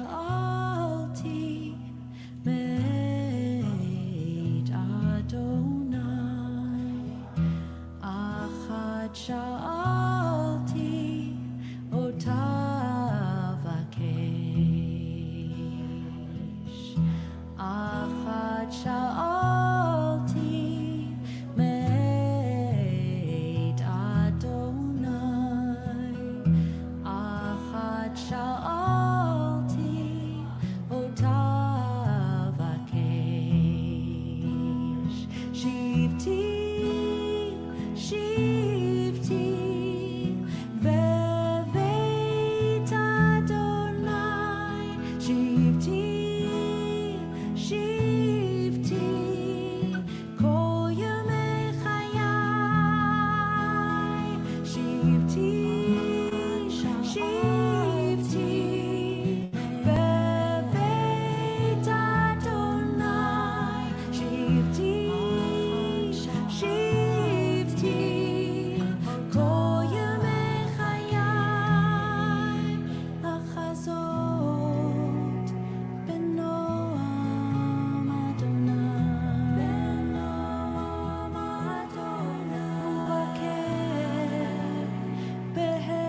שאלתי בית אדוני, אחת שאלתי אותה אבקש, אחת שאלתי בית אדוני, אחת שאלתי אותה אבקש, שבתי בבית אדוני, שבתי כל ימי חיי, שבתי בבית אדוני, שבתי כל ימי חיי, לחזות בנועם אדוני, ולבקר בהיכלו,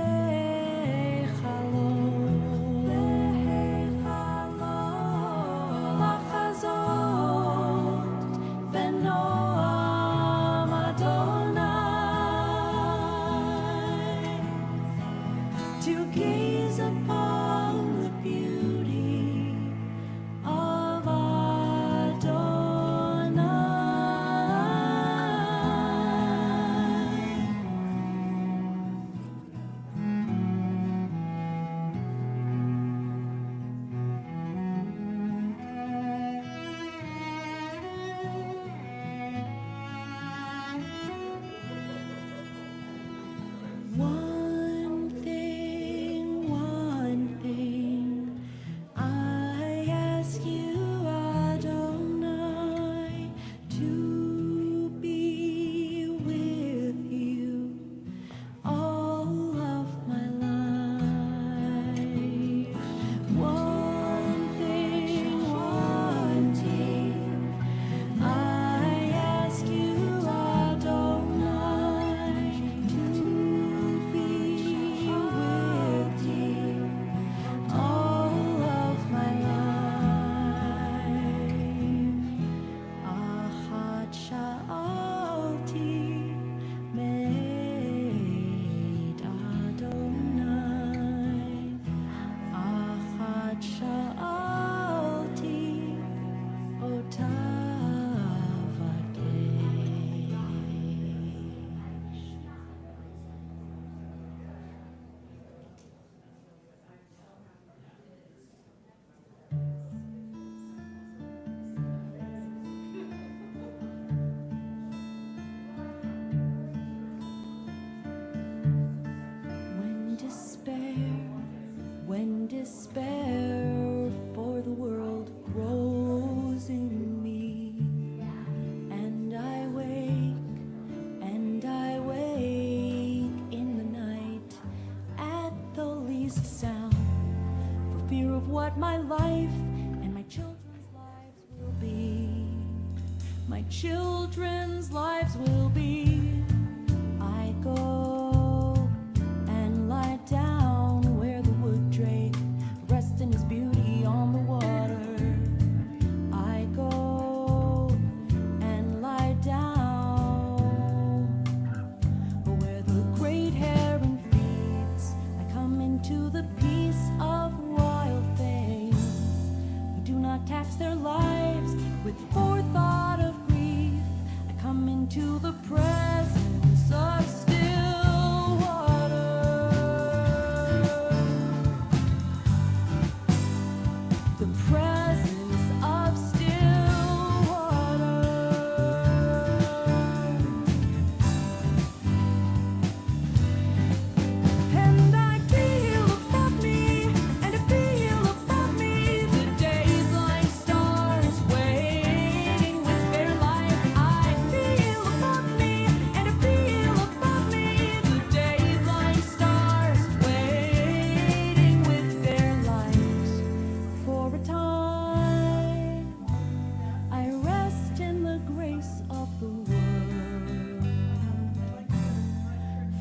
לחזות בנועם אדוני, to gaze upon the beauty of Adonai. One thing I ask you, Adonai, to be with you all of my life. One thing I ask you, Adonai, to be with you all of my life. אחת שאלתי בית אדוני, אחת שאלתי אותה אבקש. When despair for the world grows in me, and I wake in the night at the least sound, for fear of what my life and my children's lives will be, my children's lives will be. I go and lie down where the wood drake rests in his beauty on the water. I go and lie down where the great heron feeds. I come into the peace of wild things who do not tax their lives with forethought of grief. I come into the presence For a time, I rest in the grace of the word.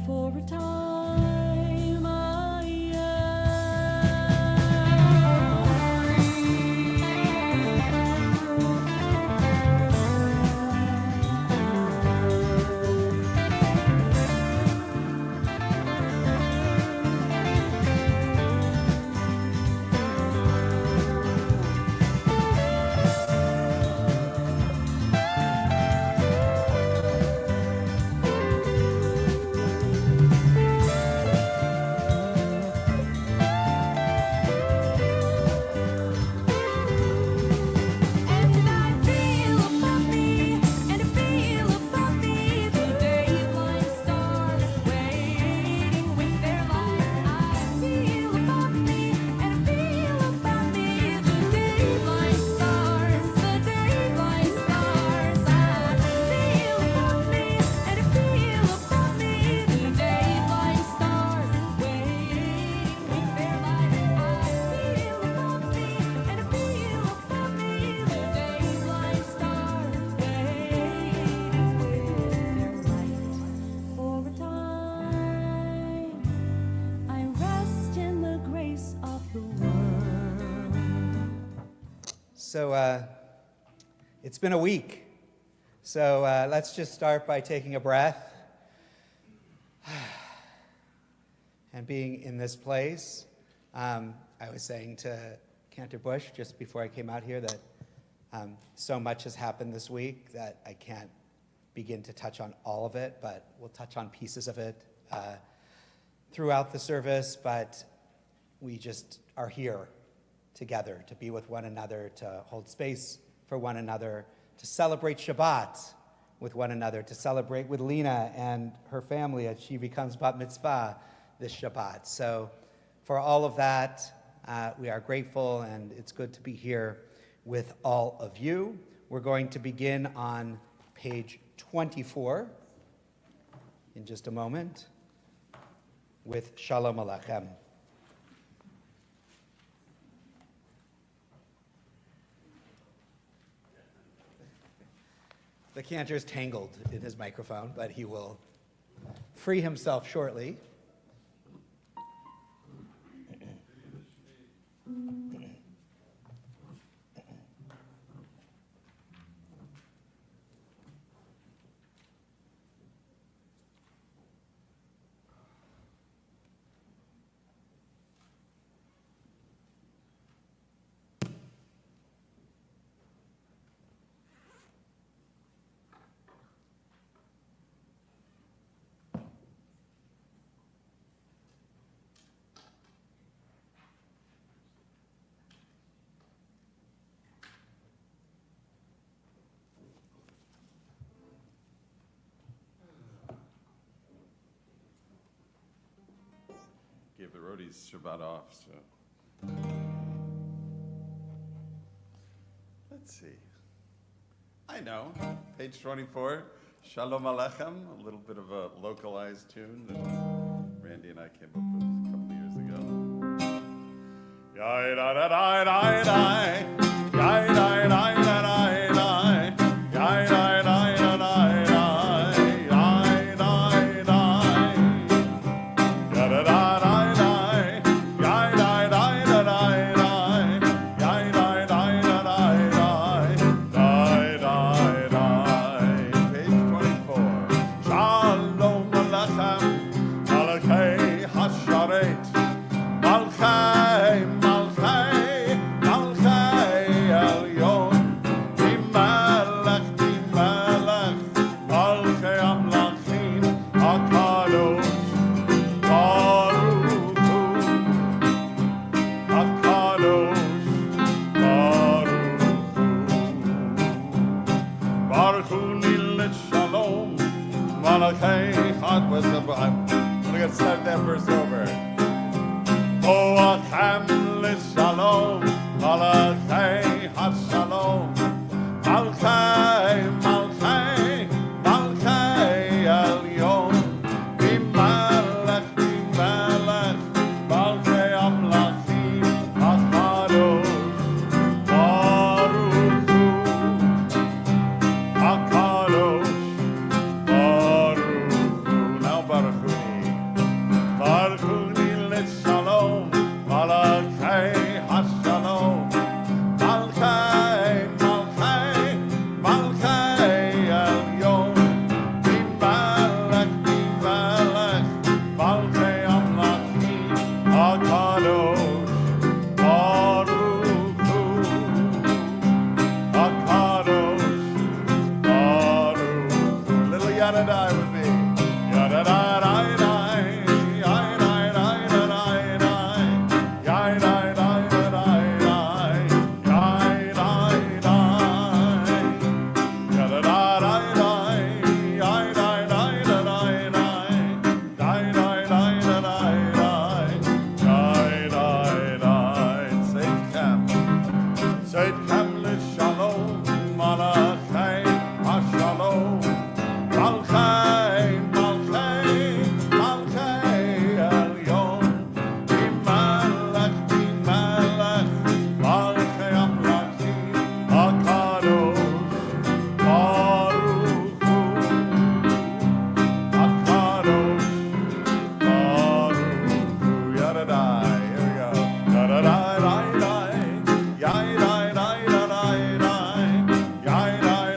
For a time, I So it's been a week. So let's just start by taking a breath and being in this place. I was saying to Cantor Bush just before I came out here that so much has happened this week that I can't begin to touch on all of it, but we'll touch on pieces of it throughout the service. But we just are here together to be with one another, to hold space for one another, to celebrate Shabbat with one another, to celebrate with Lena and her family as she becomes bat mitzvah this Shabbat. So for all of that, we are grateful, and it's good to be here with all of you. We're going to begin on page 24 in just a moment with Shalom Aleichem. The cantor is tangled in his microphone, but he will free himself shortly. Gave the roadies Shabbat off, so. Let's see. I know, page 24, Shalom Aleichem, a little bit of a localized tune that Randy and I came up with a couple of years ago. Yai-da-da-da-da-da, yai-da-da-da-da-da, yai-da-da-da-da-da. Malchai, Malchai, Malchai. Tzedchem l'shalom, malachei ha'shalom, malchei, malchei, malchei elyon, Bimelech, Bimelech, malchei amlachim, HaKadosh, Baruch Hu, HaKadosh, Baruch Hu, Yadadai, here we go, Yadadai, Yai, Yai, Yai, Yai, Yai, Yai, Yai,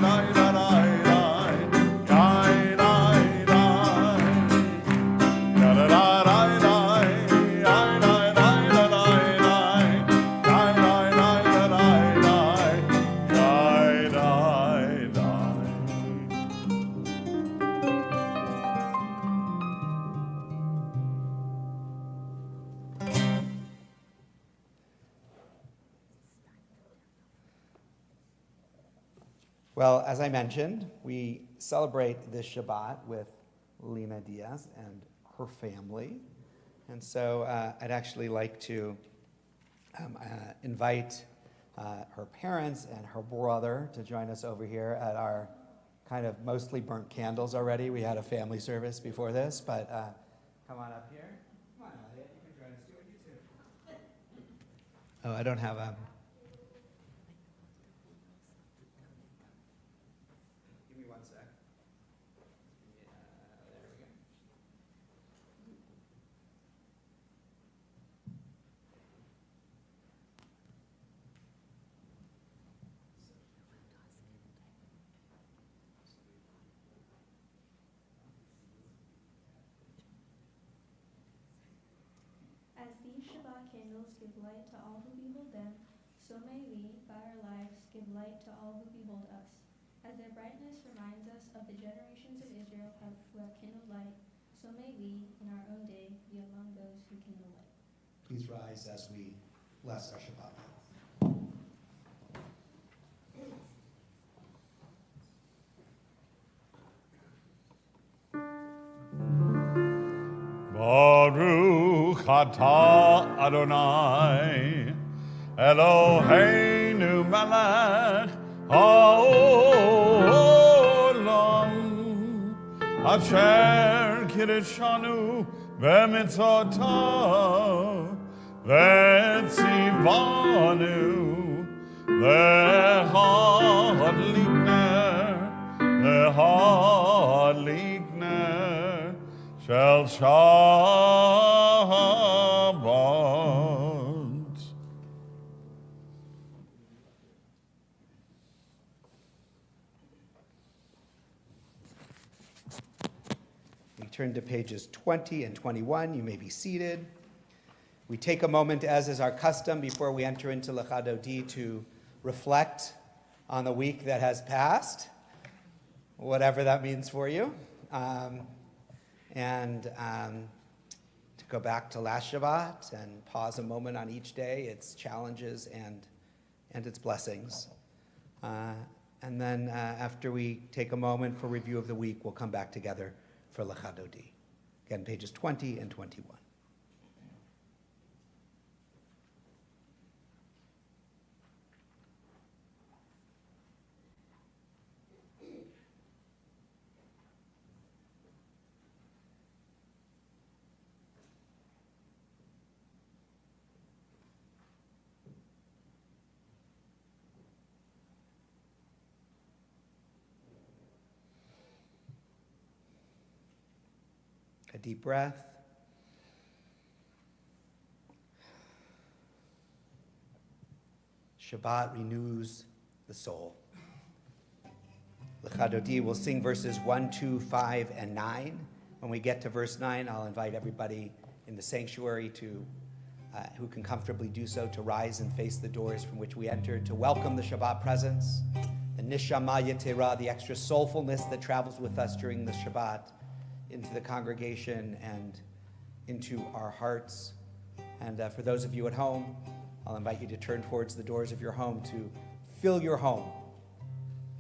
Well, as I mentioned, we celebrate this Shabbat with Lena Diaz and her family. And so I'd actually like to invite her parents and her brother to join us over here at our kind of mostly burnt candles already. We had a family service before this, but come on up here. Come on, Elliot, you can join us. You too. Oh, I don't have Give me 1 sec. There we go. As these Shabbat candles give light to all who behold them, so may we, by our lives, give light to all who behold us. As their brightness reminds us of the generations of Israel who have kindled light, so may we, in our own day, be among those who kindle light. Please rise as we bless our Shabbat. Baruch atah Adonai, Eloheinu melech haolam, asher kiddushanu b'mitzvotav, v'tzivanu lehadlikner shel Shabbat. We turn to pages 20 and 21. You may be seated. We take a moment, as is our custom, before we enter into Lecha Dodi, to reflect on the week that has passed, whatever that means for you. And to go back to last Shabbat and pause a moment on each day, its challenges and its blessings. And then after we take a moment for review of the week, we'll come back together for Lecha Dodi. Again, pages 20 and 21. A deep breath. Shabbat renews the soul. Lecha Dodi will sing verses 1, 2, 5, and 9. When we get to verse 9, I'll invite everybody in the sanctuary to, who can comfortably do so, to rise and face the doors from which we entered, to welcome the Shabbat presence, the Nishama Yetera, the extra soulfulness that travels with us during the Shabbat, into the congregation and into our hearts. And for those of you at home, I'll invite you to turn towards the doors of your home to fill your home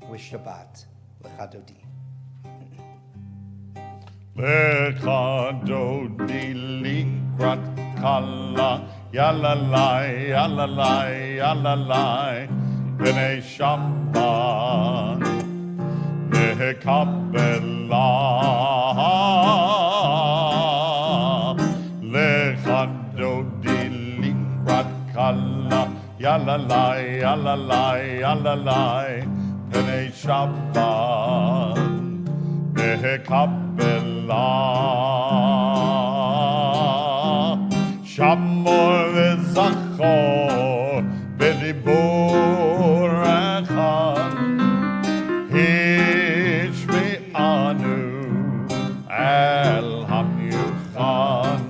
with Shabbat. Lecha Dodi. Lecha Dodi likrat kala, yalalai, yalalai, yalalai. B'nei Shabbat Mekabela Lecha Dodi Likrat Kala Yalalai, yalalai, yalalai B'nei Shabbat Mekabela Shamor v'zachor b'dibur echad Hishme'anu el hamiuchan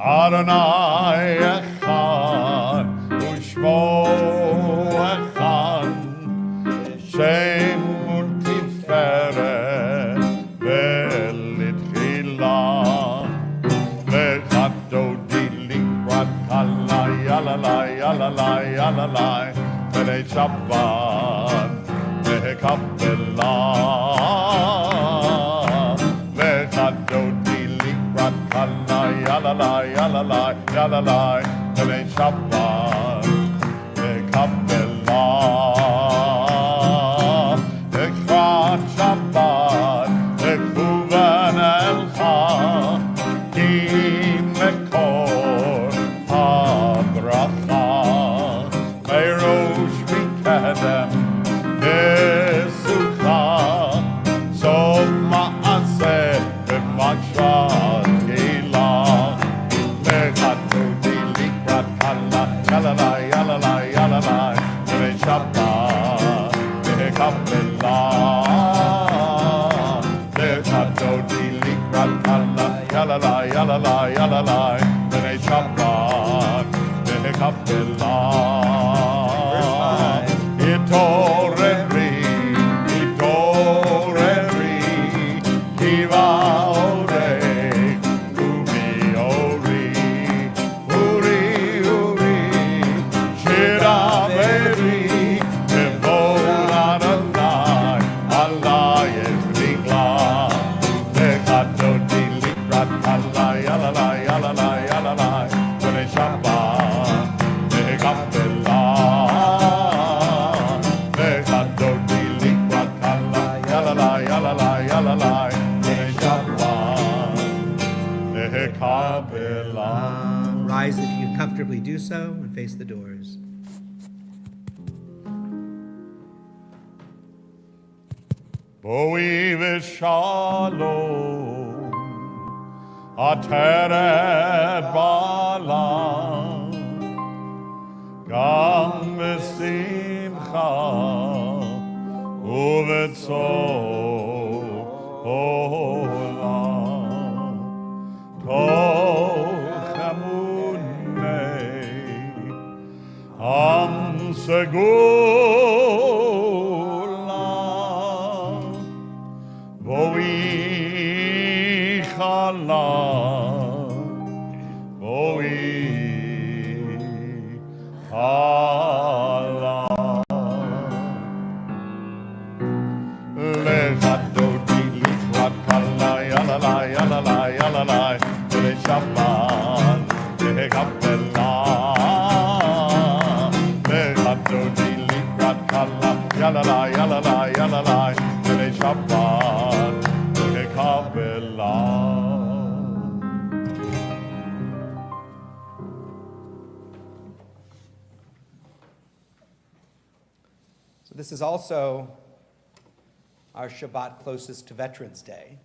Adonai echad u'shmo echad Shem u'tiferet v'litchilah Yalalai, yalalai, yalalai, B'nei Shabbat, Mekabela. Lecha Dodi Likrat Kala, yalalai, yalalai, yalalai, B'nei Shabbat, Mekabela. Likrat Shabbat, Lekuvan Elcha, Ki Mekor, Meirosh Mikadem Nesucha Sov Ma'aseh B'Machshat Gila Lechato Likrat Kala Yalalai, yalalai, yalalai B'nei Shabbat Mekabela Lechato Likrat Kala Yalalai, yalalai, yalalai B'nei Shabbat Mekabela Itoreri, Itoreri Kiva Ore, Uri, Ori Uri, Uri Shira Beri Devon Adonai Allah Yezrigla Lechato Likrat Kala Yalalai, yalalai, yalalai B'nei Shabbat Mekabela Lechato Likrat Kala Yalalai, yalalai, yalalai B'nei Shabbat Mekabela. Rise if you can comfortably do so and face the doors. Boi v'shalom Ateret bala Gam v'simcha Uve'tzola Toch emunei Am segula Boi chala Boi chala Lechato Likrat Kala Yalalai, yalalai, yalalai B'nei Shabbat Mekabela Lechato Likrat Kala Yalalai, yalalai, yalalai B'nei Shabbat Mekabela. So this is also our Shabbat closest to Veterans Day.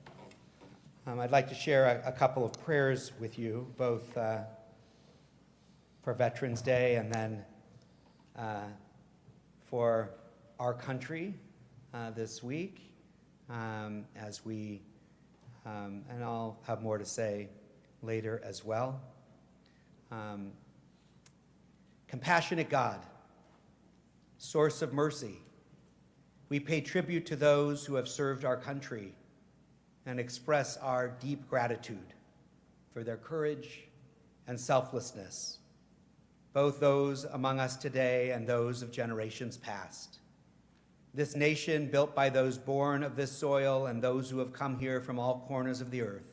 I'd like to share a couple of prayers with you, both for Veterans Day and then for our country this week, as we, and I'll have more to say later as well. Compassionate God, source of mercy, we pay tribute to those who have served our country and express our deep gratitude for their courage and selflessness, both those among us today and those of generations past. This nation, built by those born of this soil and those who have come here from all corners of the earth,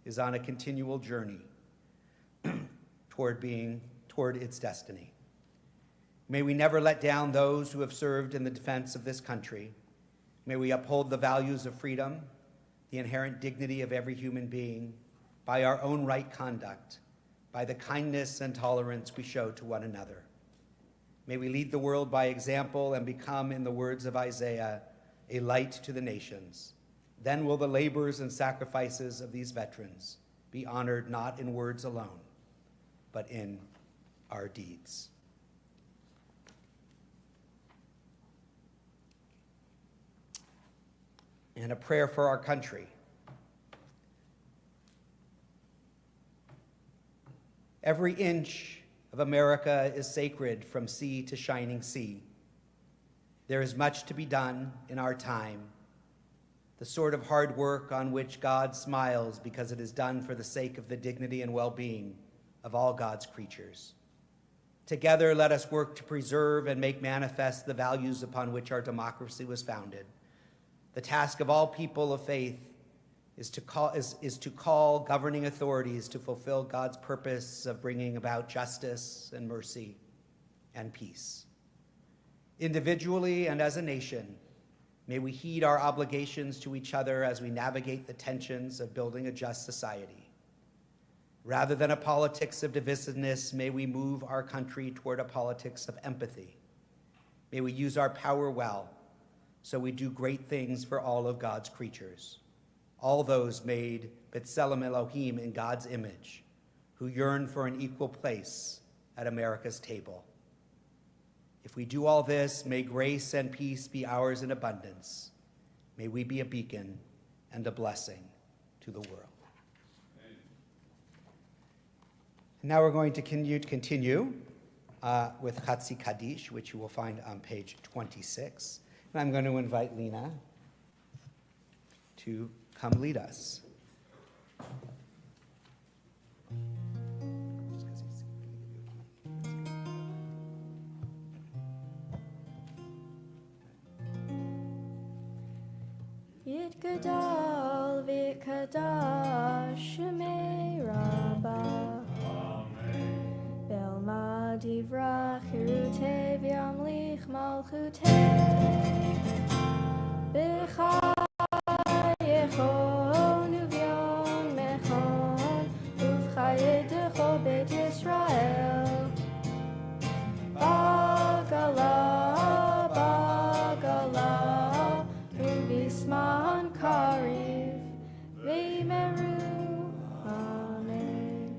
is on a continual journey toward its destiny. May we never let down those who have served in the defense of this country. May we uphold the values of freedom, the inherent dignity of every human being, by our own right conduct, by the kindness and tolerance we show to one another. May we lead the world by example and become, in the words of Isaiah, a light to the nations. Then will the labors and sacrifices of these veterans be honored not in words alone, but in our deeds. And a prayer for our country. Every inch of America is sacred from sea to shining sea. There is much to be done in our time, the sort of hard work on which God smiles because it is done for the sake of the dignity and well-being of all God's creatures. Together, let us work to preserve and make manifest the values upon which our democracy was founded. The task of all people of faith is to call governing authorities to fulfill God's purpose of bringing about justice and mercy and peace. Individually and as a nation, may we heed our obligations to each other as we navigate the tensions of building a just society. Rather than a politics of divisiveness, may we move our country toward a politics of empathy. May we use our power well, so we do great things for all of God's creatures, all those made B'Tselem Elohim in God's image, who yearn for an equal place at America's table. If we do all this, may grace and peace be ours in abundance. May we be a beacon and a blessing to the world. Now we're going to continue with Chatzi Kaddish, which you will find on page 26. And I'm going to invite Lena to come lead us. Yit gadol v'it kadash shemei rabbah. Belma divrach hirutei v'yamlich malchutei. B'chayechon u'v'yom mechon u'v'chayedecho beit Yisrael. Bagala, bagala, u'v'isman kariv v'yimeru. Amen.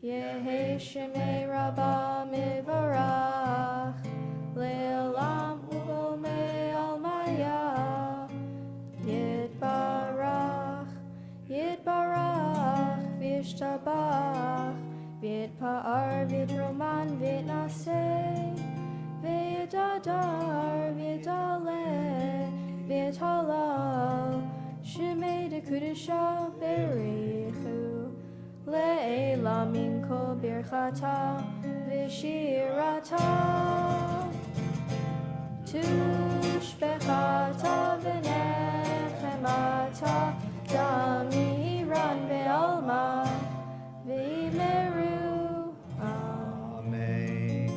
Yehi shemei rabbah mivarach le'olam u'olmei almaya. Yitbarach, yitbarach, v'yishtabach, v'yitpa'ar, v'yitroman, v'yitnaseh, v'yitadar, v'yitale, v'yithalal, shemei dekudisha berichu, le'elam min kol birchata, v'shirata, tushbechata v'nechemata, damiran ve'alma, v'yimeru. Amen.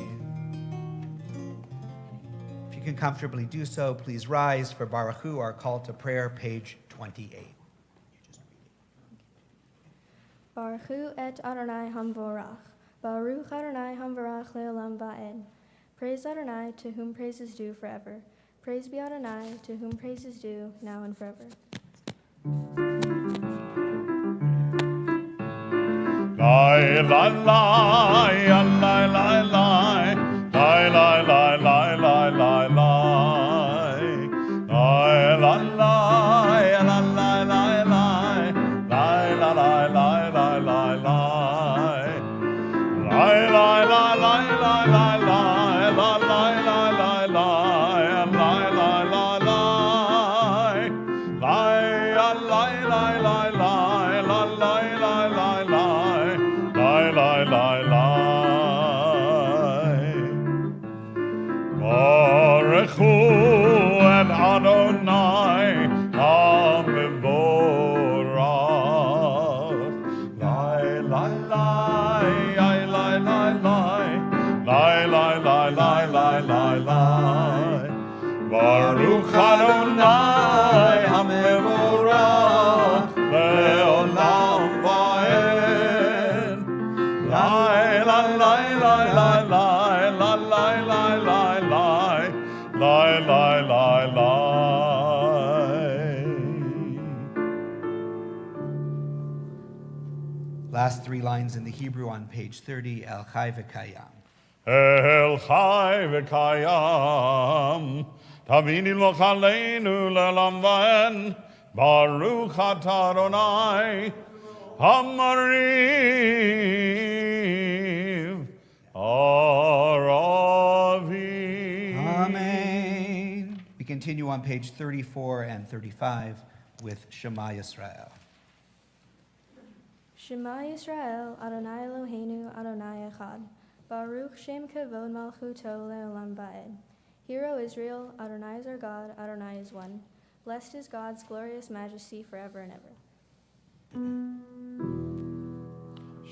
If you can comfortably do so, please rise for Baruch Hu, our call to prayer, page 28. Baruch Hu et Adonai Hamvorach. Baruch Adonai Hamvorach le'olam va'ed. Praise Adonai, to whom praise is due forever. Praise be Adonai, to whom praise is due, now and forever. Lai, lai, lai, lai, lai, lai, lai, lai, lai, lai, lai, lai, lai, lai, lai, lai, Baruch Hu et Adonai HaMevorach. Lai, lai, lai, lai, lai, lai, lai, lai, lai, lai, lai, lai. lai. Baruch Adonai HaMevorach le'olam va'ed. Lai, lai, lai, lai, lai, lai, lai, lai, lai, lai, lai, lai, lai, lai. Last three lines in the Hebrew on page 30, El Chai V'Kayam. El Chai V'Kayam, Tavini Lo Chaleinu Le'olam Va'ed, Baruch Atah Adonai HaMariv Aravi. Amen. We continue on page 34 and 35 with Shema Yisrael. Shema Yisrael, Adonai Eloheinu, Adonai Echad. Baruch Shem Kavod Malchuto Le'olam Va'ed. Hear, O Israel, Adonai is our God, Adonai is one. Blessed is God's glorious majesty forever and ever.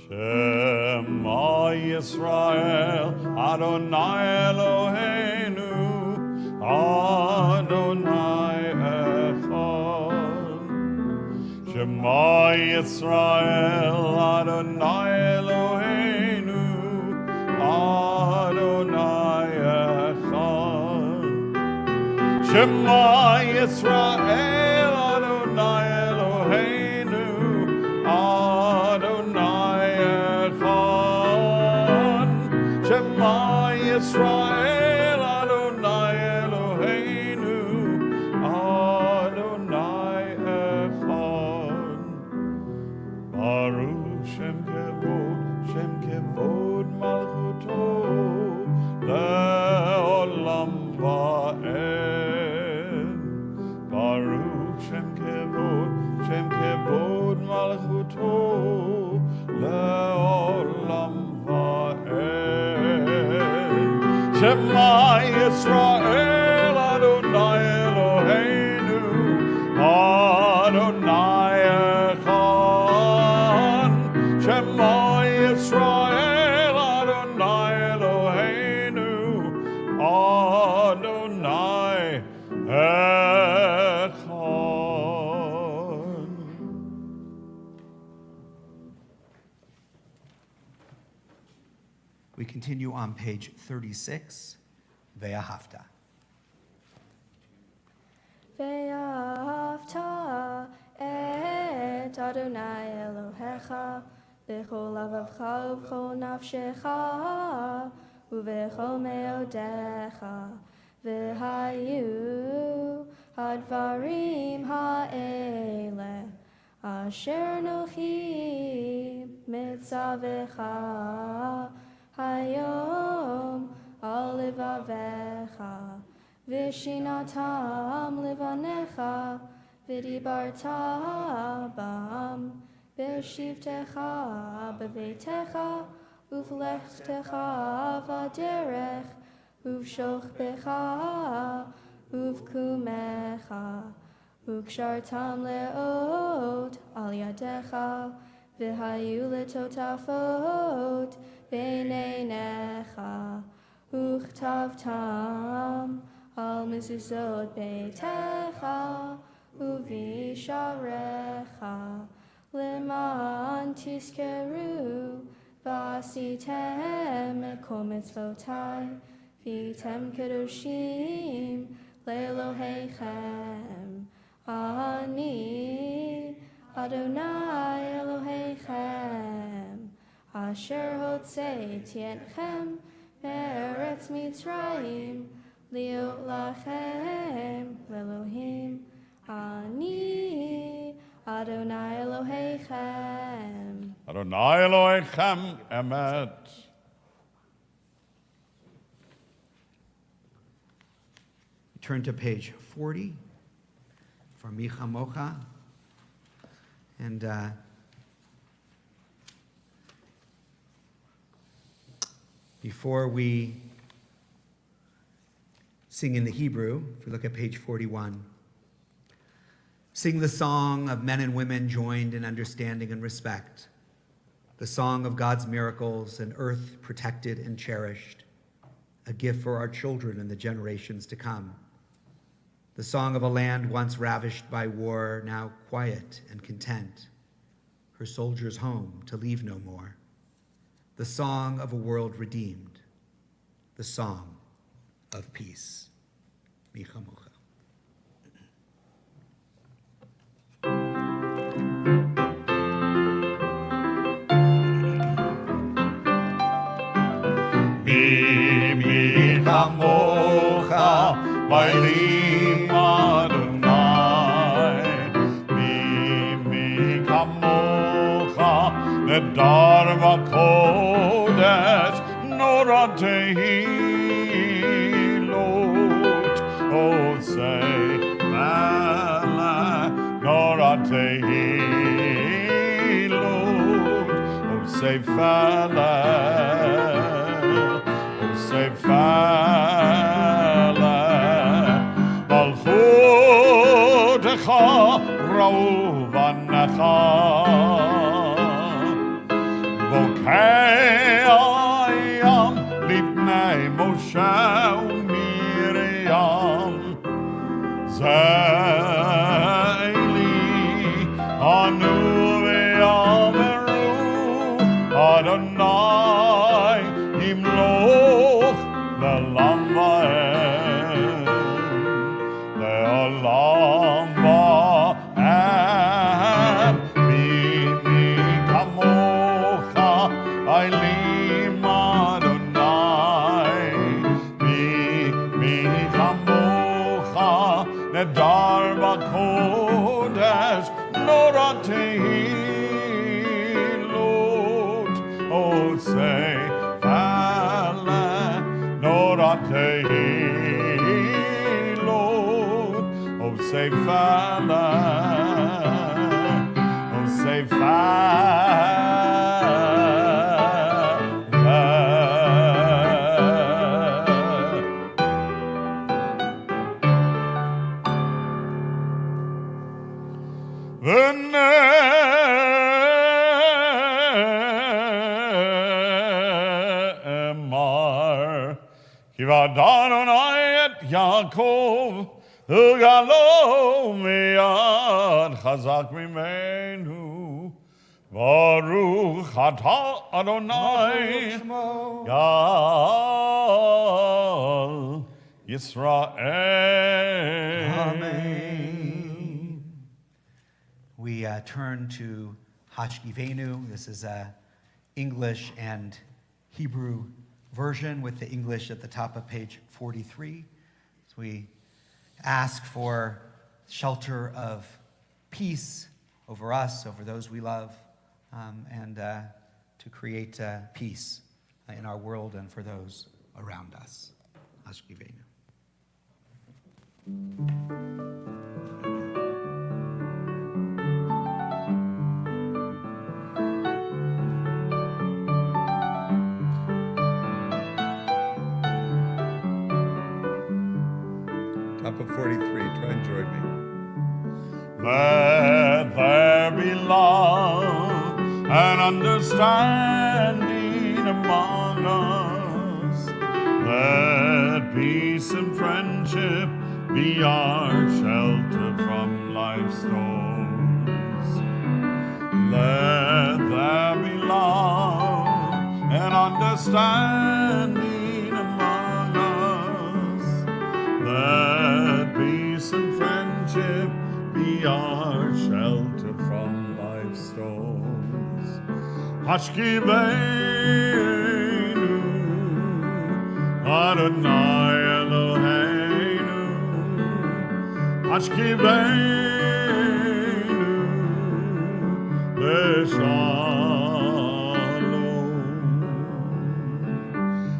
Shema Yisrael, Adonai Eloheinu, Adonai Echad. Shema Yisrael, Adonai Eloheinu, Adonai Echad. Shema Yisrael, Adonai Eloheinu, Adonai Echad. Shema Yisrael, Adonai Eloheinu, Adonai Echad. Baruch Shem Kevod Malchuto le'olam va'ed. Baruch Shem Kevod Malchuto le'olam va'ed. Shema Yisrael, Adonai Eloheinu, Adonai Echad. Shema Yisrael, Adonai Eloheinu, Adonai Echad. We continue on page 36, Ve'ahavta. Ve'ahavta et Adonai Elohecha b'chol lavavcha u'b'chol nafshecha u'b'chol me'odecha v'hayu hadvarim ha'ele asher nochi mitzavecha hayom al levavecha v'shinatam levanecha v'dibarta bam b'shivtecha b'veitecha uv'lechtecha v'derech uv'shochbecha uv'kumecha uv'kshartam le'ot al yadecha v'hayu letotafot b'neinecha uchtavtam al mezuzot beitecha uvisharecha leman tiskeru v'asitem kol mitzvotai v'tem kedoshim le'eloheichem ani Adonai Eloheichem asher hotzeiti etchem me'eretz Mitzrayim liot lachem le'elohim ani Adonai Eloheichem. Adonai Eloheichem emet. Turn to page 40 for Micha Mocha. And before we sing in the Hebrew, if we look at page 41, sing the song of men and women joined in understanding and respect, the song of God's miracles and earth protected and cherished, a gift for our children and the generations to come. The song of a land once ravished by war, now quiet and content, her soldiers home to leave no more. The song of a world redeemed, the song of peace. Mi chamocha. Mi chamocha, Vaylim Adonai. Mi chamocha, Nedar v'kodesh, Nora tehilot. Oh, say, Mala, Nora tehilot. Oh, say, Fala. Sefala Balchutecha Rauvanecha Bokei Ayam Lipnei Moshe Miriam Zeili Anu V'yameru Adonai Imloch Le'olam va'ed Mi kamocha Vaylim Adonai Mi kamocha Nedar v'kodesh Nora tehilot. Oh, say Nora tehilot. Oh, say Fala. Oh, say Fala. V'ne'emar Kivadonai et Yaakov Ugalo miyad chazak mimenu Baruch atah Adonai Gal Yisrael. Amen. We turn to Hashkivenu. This is a English and Hebrew version with the English at the top of page 43. So we ask for shelter of peace over us, over those we love, and to create peace in our world and for those around us. Hashkivenu. Top of 43, try and join me. Let there be love and understanding among us. Let peace and friendship be our shelter from life's storms. Let there be love and understanding among us. Let peace and friendship be our shelter from life's storms. Hashkivenu, Adonai Eloheinu. Hashkivenu, Leshalom.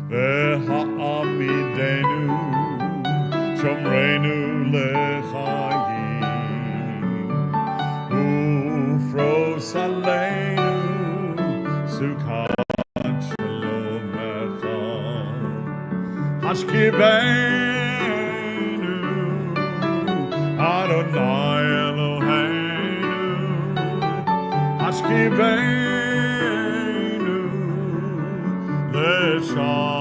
Ve'ha'amidenu, Shomreinu lechayim. Ufros aleinu, Sukkot Shalomecha. Hashkivenu, Adonai Eloheinu. Hashkivenu, Leshalom.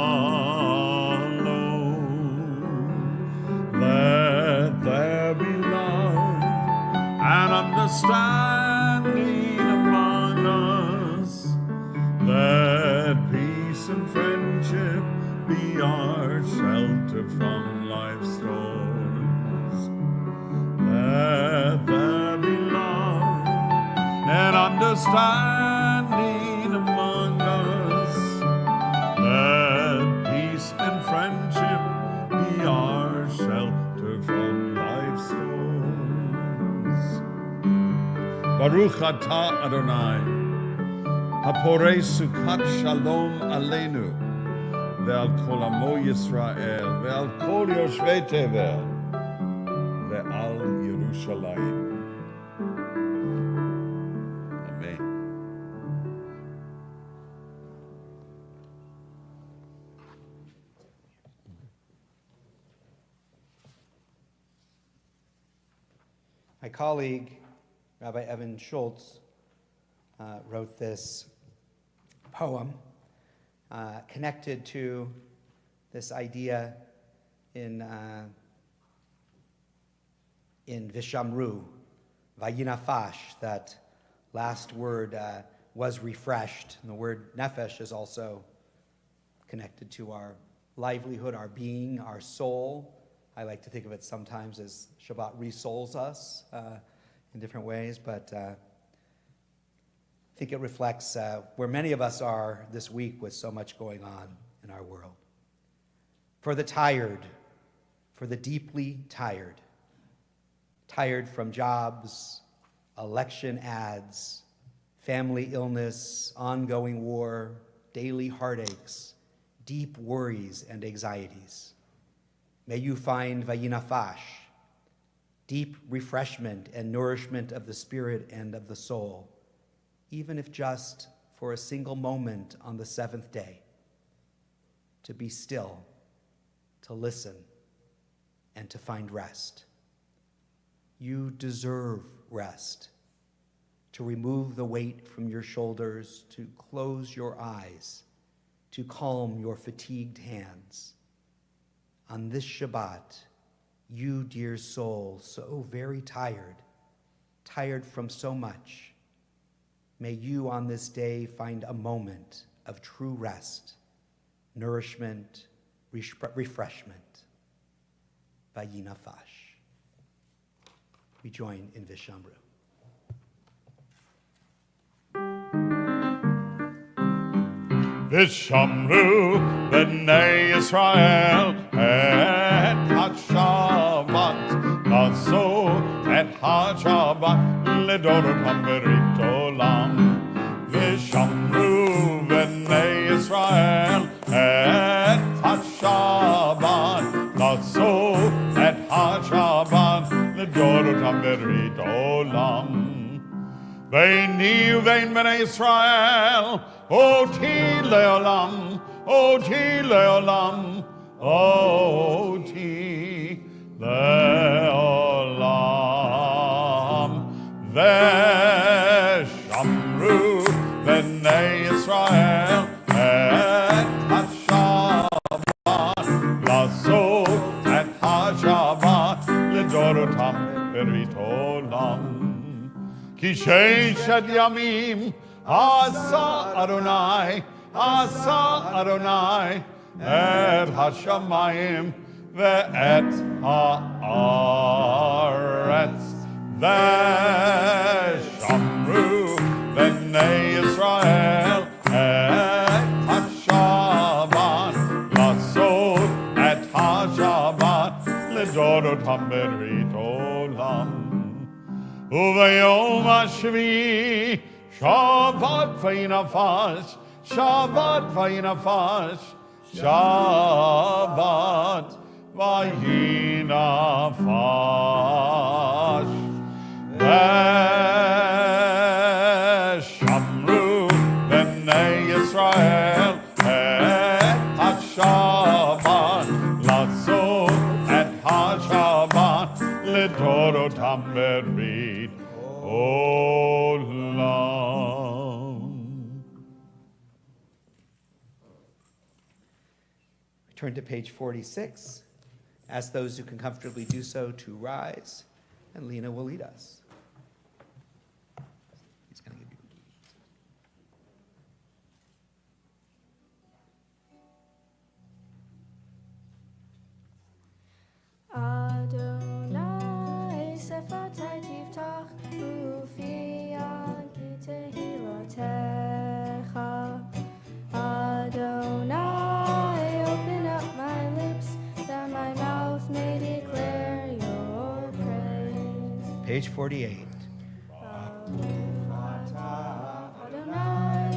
understanding among us. Let peace and friendship be our shelter from life's storms. Let there be love and understanding among us. Let peace and friendship be our shelter from life's storms. Baruch atah Adonai, haporei sukat shalom aleinu, ve'al kol amo Yisrael, ve'al kol yoshvei tevel, ve'al Yerushalayim. Amen. My colleague, Rabbi Evan Schultz, wrote this poem connected to this idea in Vishamru, Vayinafash, that last word was refreshed. And the word nefesh is also connected to our livelihood, our being, our soul. I like to think of it sometimes as Shabbat re-souls us in different ways, but I think it reflects where many of us are this week with so much going on in our world. For the tired, for the deeply tired, tired from jobs, election ads, family illness, ongoing war, daily heartaches, deep worries and anxieties. May you find vayinafash, deep refreshment and nourishment of the spirit and of the soul, even if just for a single moment on the seventh day, to be still, to listen, and to find rest. You deserve rest, to remove the weight from your shoulders, to close your eyes, to calm your fatigued hands. On this Shabbat, you, dear soul, so very tired, tired from so much, may you on this day find a moment of true rest, nourishment, refreshment. Vayinafash. We join in Vishamru. Vishamru b'nei Yisrael et ha-Shabbat naso et ha-Shabbat ledorot hamerit olam. Vishamru b'nei Yisrael et ha-Shabbat naso et ha-Shabbat ledorot hamerit olam. Veini uvein b'nei Yisrael, oti leolam, oti leolam, oti leolam. Veshamru b'nei Yisrael et ha-Shabbat laso et ha-Shabbat ledorotam berit olam. Ki sheishet yamim asa Adonai et hashamayim ve'et haaretz. Veshamru b'nei Yisrael et ha-Shabbat lasot et ha-Shabbat ledorot hamerit olam. Uvayom hashvi Shabbat vayinafash, Shabbat vayinafash, Shabbat vayinafash. Veshamru b'nei Yisrael et ha-Shabbat laso et ha-Shabbat ledorot hamerit olam. Turn to page 46. Ask those who can comfortably do so to rise, and Lena will lead us. Page 48. Adonai,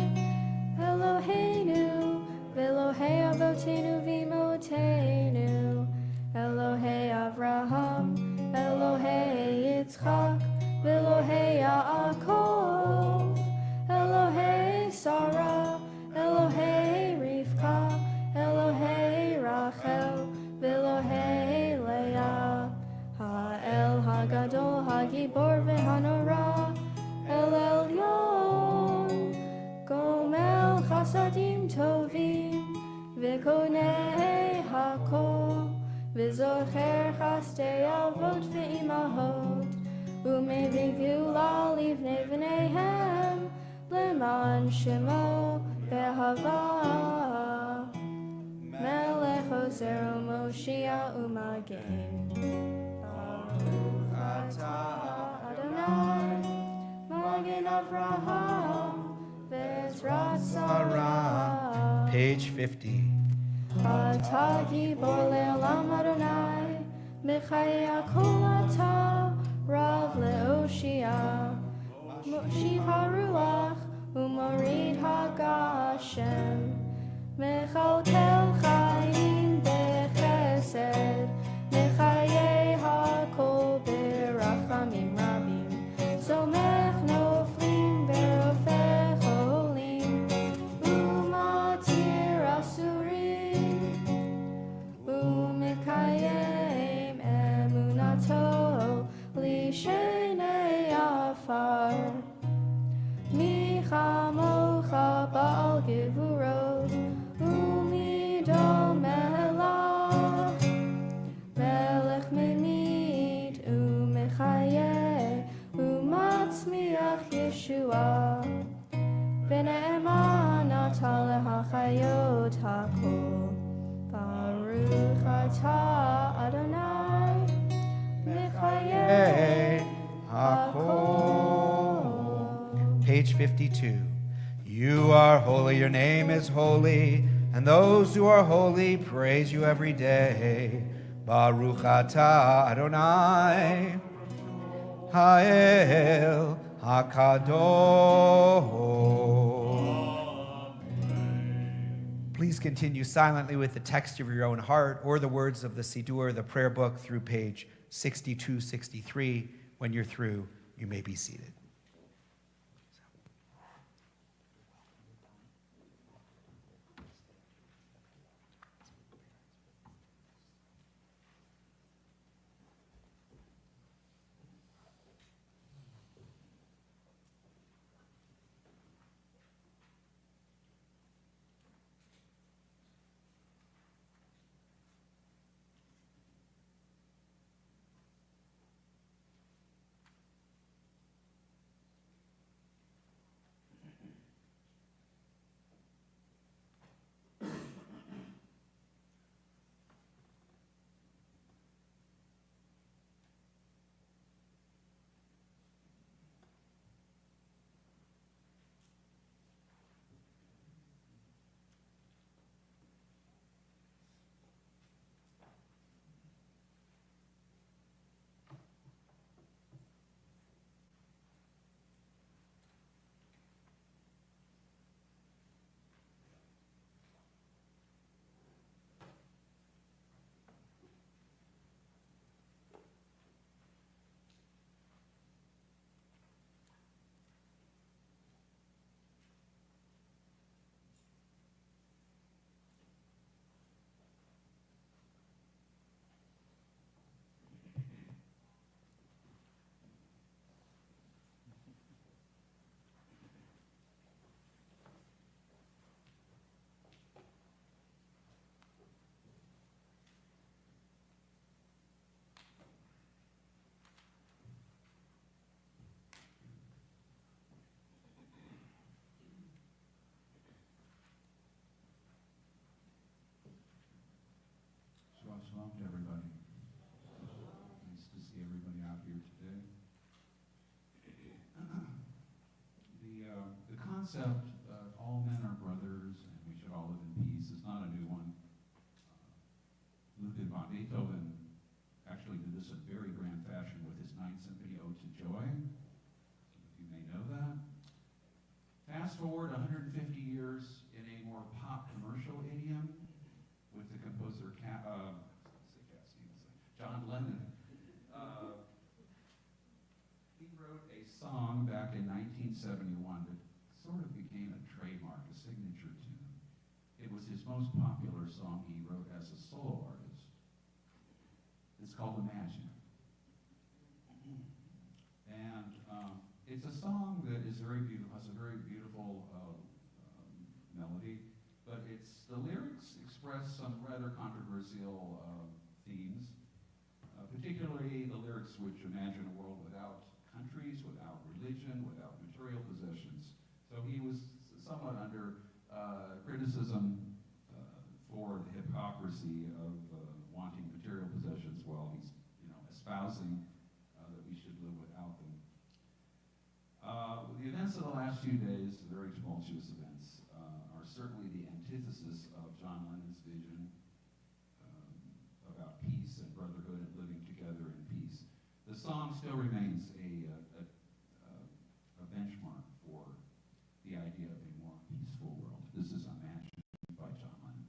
Eloheinu, Elohei Avotenu v'Imotenu, Elohei Avraham, Elohei Yitzchak, Elohei Yaakov, Elohei Sarah, Elohei Rivka, Elohei Rachel, Elohei Leah, Ha'el Hagadol Hagibor v'Hanora, El Elyon, Gomel Chasadim Tovim, V'konei Hakol, V'zocher Chastei Avot v'Imahot, U'mevei Geula Livnei V'neihem, Leman Shemo Behava, Melech Ozer U'Moshia U'Magen. Baruch atah Adonai, Magen Avraham, Bezrat Sarah. Page 50. Atah Gibor Le'olam Adonai, Mechaya Kol Atah, Rav Le'oshia, Moshiv HaRuach, U'Morid HaGashem, Mechalkel Chaim Bechesed, Mechayei HaKol Berachamim Rabim, Somech Noflim Berofech Olim, Umatir Asurim, Umekayem Emunato Lishenei Afar, Michamocha Baal Gevurot, Umidol Melach, Melech Menit, Umechayeh, Umatzmiach Yeshua, V'ne'eman ata lehachayot hakol, Baruch atah Adonai, Mechayeh hakol. Page 52. You are holy, your name is holy, and those who are holy praise you every day. Baruch atah Adonai, Ha'el HaKadosh. Please continue silently with the text of your own heart or the words of the Siddur, the prayer book, through page 62, 63. When you're through, you may be seated. Shabbat Shalom to everybody. Nice to see everybody out here today. The concept of all men are brothers and we should all live in peace is not a new one. Ludwig von Beethoven actually did this in very grand fashion with his Ninth Symphony Ode to Joy. Some of you may know that. Fast forward 150 years in a more pop commercial idiom with the composer John Lennon. He wrote a song back in 1971 that sort of became a trademark, a signature tune. It was his most popular song he wrote as a solo artist. It's called Imagine. And it's a song that is very beautiful, has a very beautiful melody, but the lyrics express some rather controversial themes, particularly the lyrics which imagine a world without countries, without religion, without material possessions. So he was somewhat under criticism for the hypocrisy of wanting material possessions while he's, espousing that we should live without them. The events of the last few days, the very tumultuous events, are certainly the antithesis of John Lennon's vision about peace and brotherhood and living together in peace. The song still remains a benchmark for the idea of a more peaceful world. This is Imagine by John Lennon.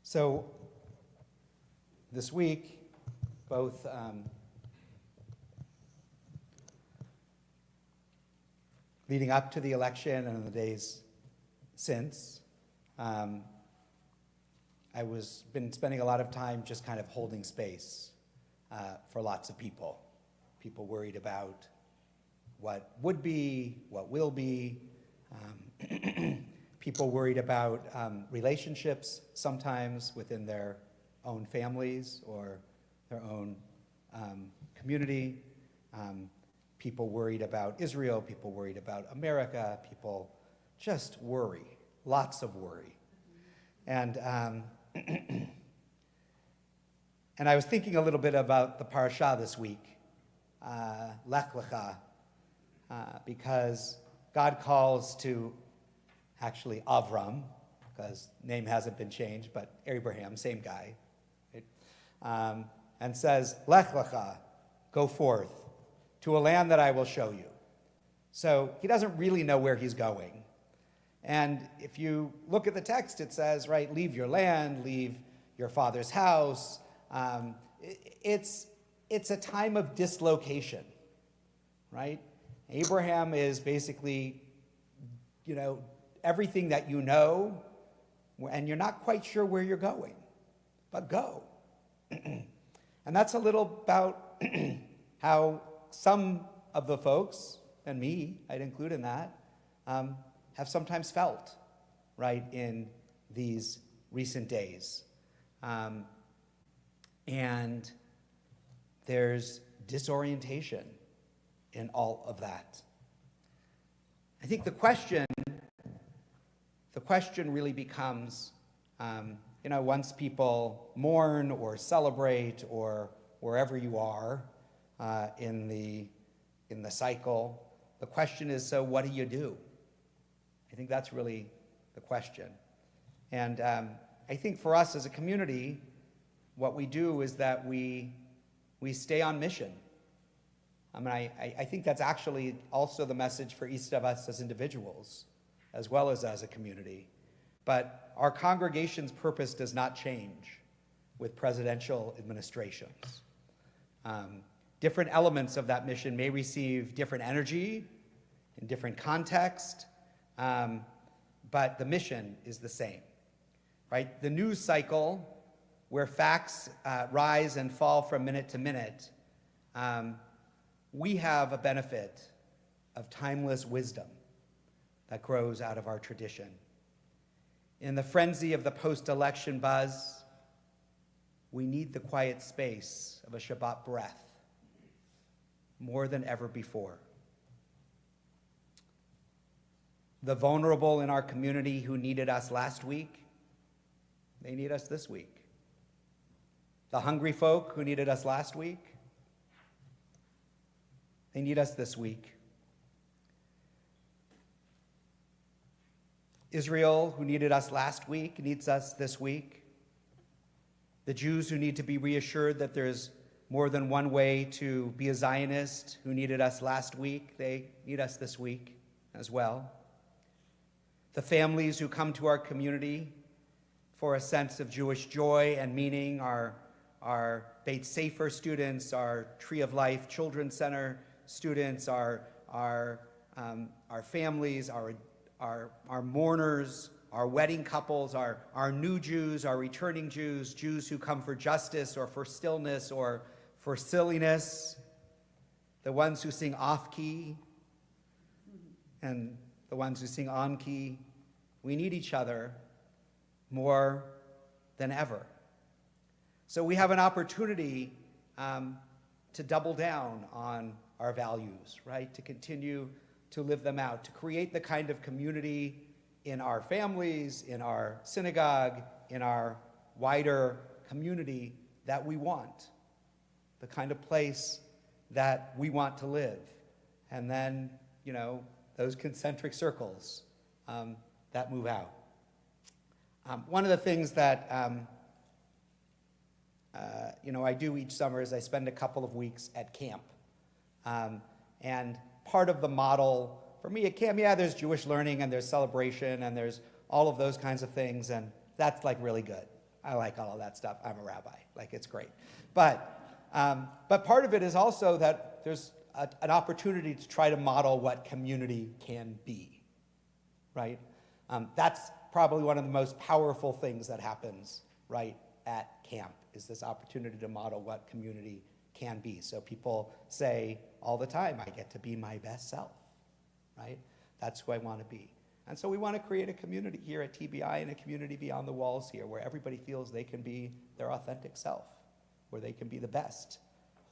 So this week, both leading up to the election and in the days since, I was been spending a lot of time just kind of holding space for lots of people. People worried about what would be, what will be. People worried about relationships sometimes within their own families or their own community. People worried about Israel, people worried about America, people just worry, lots of worry. And and I was thinking a little bit about the parasha this week, Lech Lecha, because God calls to actually Avram, because name hasn't been changed, but Abraham, same guy, right? And says, Lech Lecha, go forth, to a land that I will show you. So he doesn't really know where he's going. And if you look at the text, it says, right, leave your land, leave your father's house. It's a time of dislocation, right? Abraham is basically, everything that you know, and you're not quite sure where you're going, but go. And that's a little about how some of the folks, and me, I'd include in that, have sometimes felt, right, in these recent days. And there's disorientation in all of that. I think the question really becomes, once people mourn or celebrate or wherever you are in the cycle, the question is, so what do you do? I think that's really the question. And I think for us as a community, what we do is that we stay on mission. I think that's actually also the message for each of us as individuals, as well as a community. But our congregation's purpose does not change with presidential administrations. Different elements of that mission may receive different energy in different context, but the mission is the same, right? The news cycle, where facts rise and fall from minute to minute, we have a benefit of timeless wisdom that grows out of our tradition. In the frenzy of the post-election buzz, we need the quiet space of a Shabbat breath more than ever before. The vulnerable in our community who needed us last week, they need us this week. The hungry folk who needed us last week, they need us this week. Israel, who needed us last week, needs us this week. The Jews who need to be reassured that there's more than one way to be a Zionist, who needed us last week, they need us this week as well. The families who come to our community for a sense of Jewish joy and meaning, our Beit Sefer students, our Tree of Life Children's Center students, our families, our mourners, our wedding couples, our new Jews, our returning Jews, Jews who come for justice or for stillness or for silliness, the ones who sing off-key and the ones who sing on-key. We need each other more than ever. So we have an opportunity to double down on our values, right? To continue to live them out, to create the kind of community in our families, in our synagogue, in our wider community that we want, the kind of place that we want to live. And then, those concentric circles that move out. One of the things that I do each summer is I spend a couple of weeks at camp. And part of the model for me at camp, there's Jewish learning and there's celebration and there's all of those kinds of things, and that's really good. I like all of that stuff. I'm a rabbi, it's great. But part of it is also that there's an opportunity to try to model what community can be, right? That's probably one of the most powerful things that happens right at camp, is this opportunity to model what community can be. So people say all the time, I get to be my best self, right? That's who I want to be. And so we want to create a community here at TBI and a community beyond the walls here where everybody feels they can be their authentic self, where they can be the best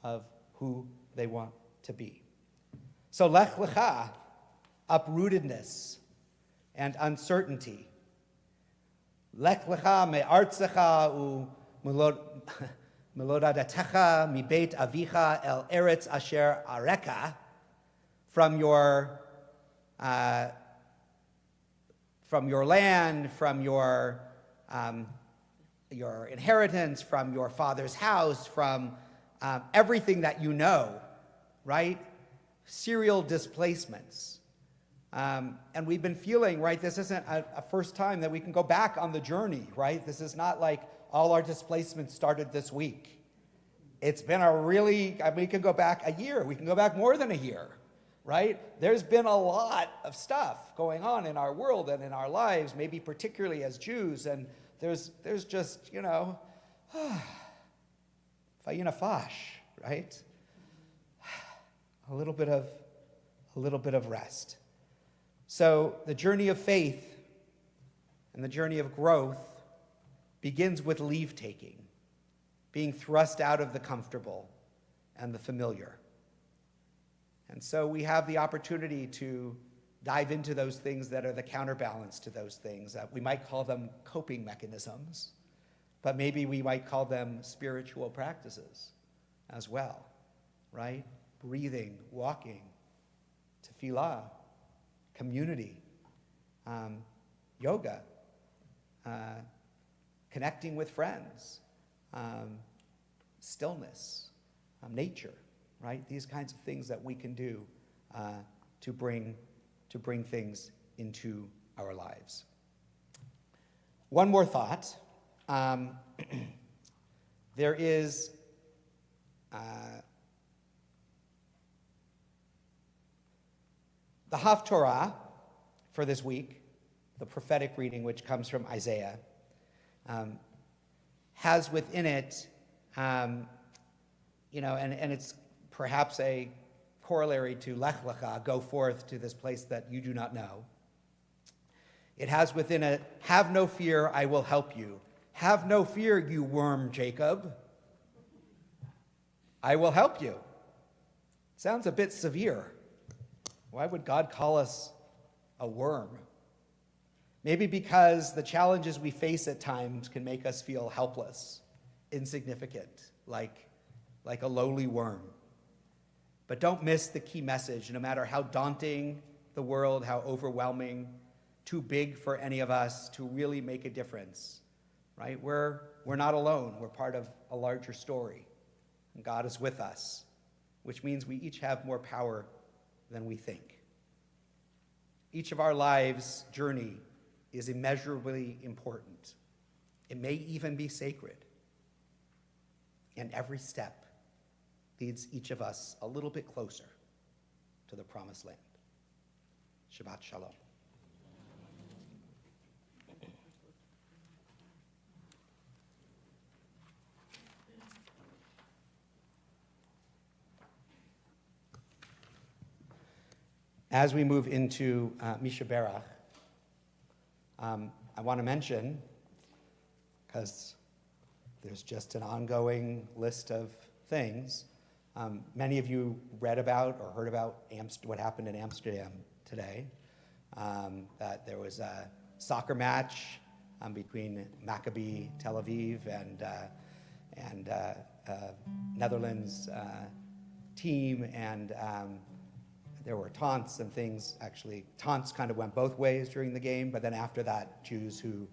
of who they want to be. So lech lecha, uprootedness and uncertainty. Lech lecha me'artzecha u melodadatecha mi beit avicha el eretz asher areka, from your land, from your inheritance, from your father's house, from everything that you know, right? serial displacements. And we've been feeling, right, this isn't a first time that we can go back on the journey, right? This is not like all our displacements started this week. It's been we can go back a year, we can go back more than a year, right? There's been a lot of stuff going on in our world and in our lives, maybe particularly as Jews, and there's just, fayina fash, right? A little bit of rest. So the journey of faith and the journey of growth begins with leave-taking, being thrust out of the comfortable and the familiar. And so we have the opportunity to dive into those things that are the counterbalance to those things. We might call them coping mechanisms, but maybe we might call them spiritual practices as well, right? Breathing, walking, tefillah, community, yoga, connecting with friends, stillness, nature, right? These kinds of things that we can do to bring things into our lives. One more thought. There is the Haftorah for this week, the prophetic reading, which comes from Isaiah, has within it, and it's perhaps a corollary to Lech Lecha, go forth to this place that you do not know. It has within it, have no fear, I will help you. Have no fear, you worm Jacob. I will help you. Sounds a bit severe. Why would God call us a worm? Maybe because the challenges we face at times can make us feel helpless, insignificant, like a lowly worm. But don't miss the key message. No matter how daunting the world, how overwhelming, too big for any of us to really make a difference, right? We're not alone. We're part of a larger story. And God is with us, which means we each have more power than we think. Each of our lives' journey is immeasurably important. It may even be sacred. And every step leads each of us a little bit closer to the promised land. Shabbat Shalom. As we move into Misha Berach, I want to mention, because there's just an ongoing list of things, many of you read about or heard about what happened in Amsterdam today, that there was a soccer match between Maccabi Tel Aviv and Netherlands team, and there were taunts and things. Actually, taunts kind of went both ways during the game, but then after that, Jews who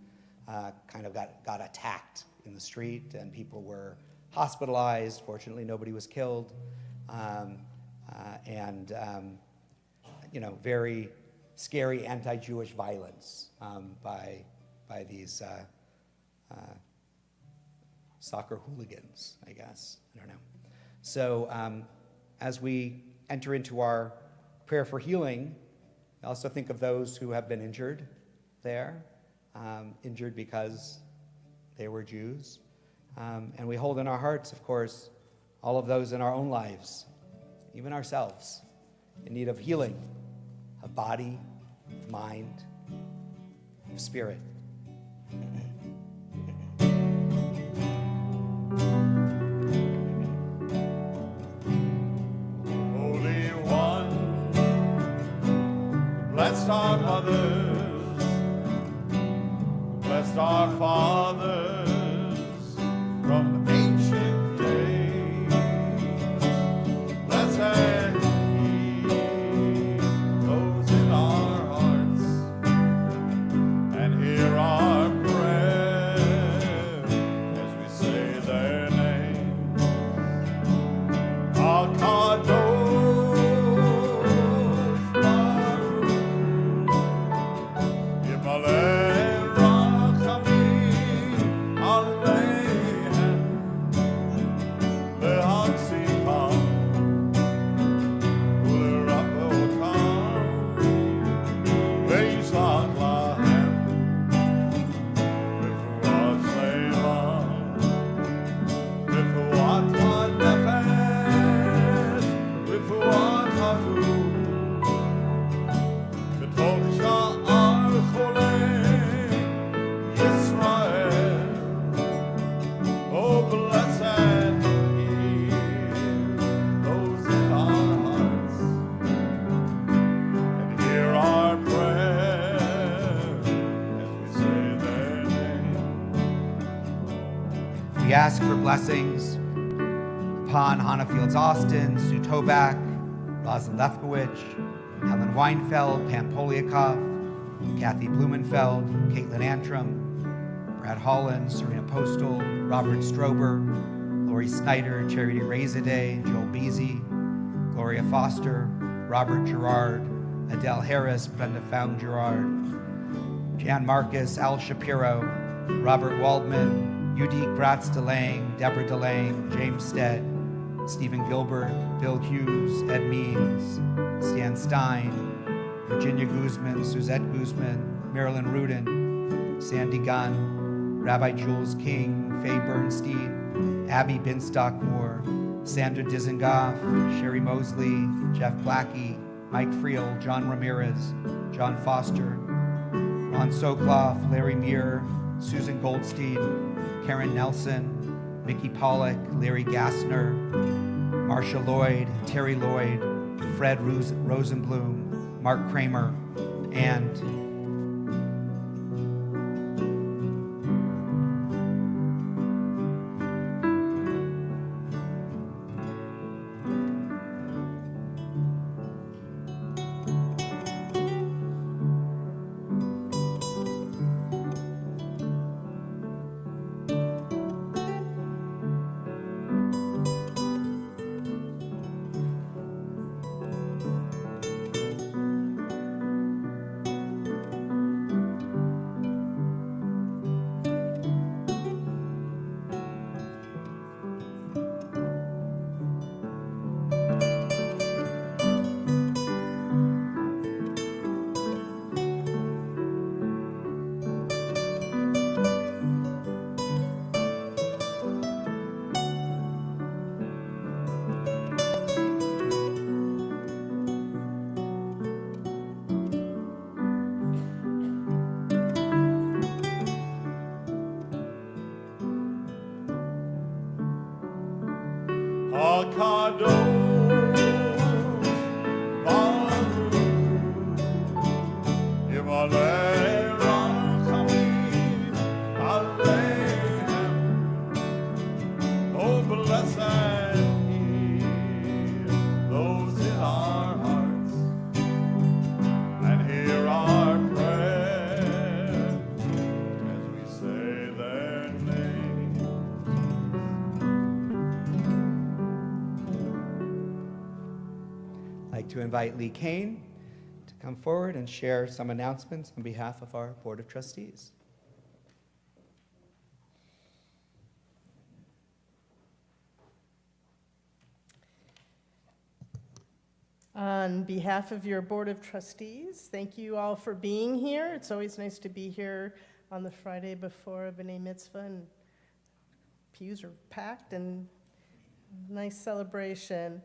kind of got attacked in the street, and people were hospitalized. Fortunately, nobody was killed. Very scary anti-Jewish violence by these soccer hooligans, I guess. I don't know. So as we enter into our prayer for healing, I also think of those who have been injured there, injured because they were Jews. And we hold in our hearts, of course, all of those in our own lives, even ourselves, in need of healing, of body, of mind, of spirit. Holy One, blessed our mothers, blessed our fathers, from ancient days. Blessed be those in our hearts, and hear our prayer as we say their names. Al Kadosh, ask for blessings upon Hannah Fields Austin, Sue Toback, Rosalind Lefkowitz, Helen Weinfeld, Pam Poliakoff, Kathy Blumenfeld, Caitlin Antrim, Brad Holland, Serena Postal, Robert Strober, Lori Snyder, Charity Razorday, Joel Beasy, Gloria Foster, Robert Gerard, Adele Harris, Brenda Found Gerard, Jan Marcus, Al Shapiro, Robert Waldman, UD Gratz DeLang, Deborah DeLang, James Stead, Stephen Gilbert, Bill Hughes, Ed Means, Stan Stein, Virginia Guzman, Suzette Guzman, Marilyn Rudin, Sandy Gunn, Rabbi Jules King, Faye Bernstein, Abby Binstock Moore, Sandra Dizengoff, Sherry Mosley, Jeff Blackie, Mike Friel, John Ramirez, John Foster, Ron Sokloff, Larry Muir, Susan Goldstein, Karen Nelson, Mickey Pollack, Larry Gassner, Marcia Lloyd, Terry Lloyd, Fred Rosenblum, Mark Kramer, and to invite Lee Kane to come forward and share some announcements on behalf of our Board of Trustees. On behalf of your Board of Trustees, thank you all for being here. It's always nice to be here on the Friday before a B'nai Mitzvah, and pews are packed and nice celebration.